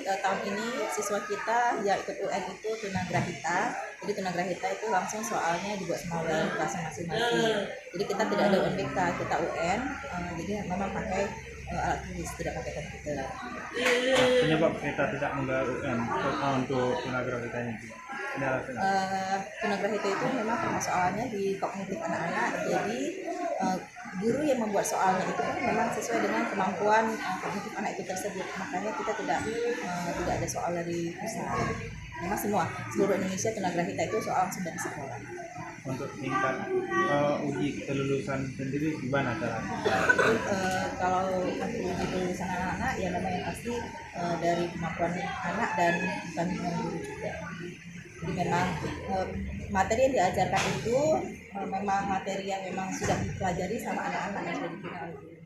tahun ini siswa kita yang ikut UN itu tunagrahita. Jadi tunagrahita itu langsung soalnya dibuat sama dalam kelasnya masing-masing. Jadi kita tidak ada UNBK, kita UN. Jadi memang pakai alat tulis, tidak pakai komputer. Penyebab kita tidak menggelar UN untuk tunagrahita ini? Tunagrahita itu memang permasalahannya di kognitif anak-anak. Jadi guru yang membuat soalnya itu kan memang sesuai dengan kemampuan kognitif anak itu tersebut. Makanya kita tidak ada soal dari pusat. Memang seluruh Indonesia tunagrahita itu soal sudah di sekolah. Untuk tingkat uji kelulusan sendiri gimana caranya? Kalau untuk uji kelulusan anak-anak ya memang yang pasti dari kemampuan anak dan bukan guru juga. Jadi memang materi yang diajarkan itu memang materi yang memang sudah dipelajari sama anak-anak yang sudah dibina oleh guru.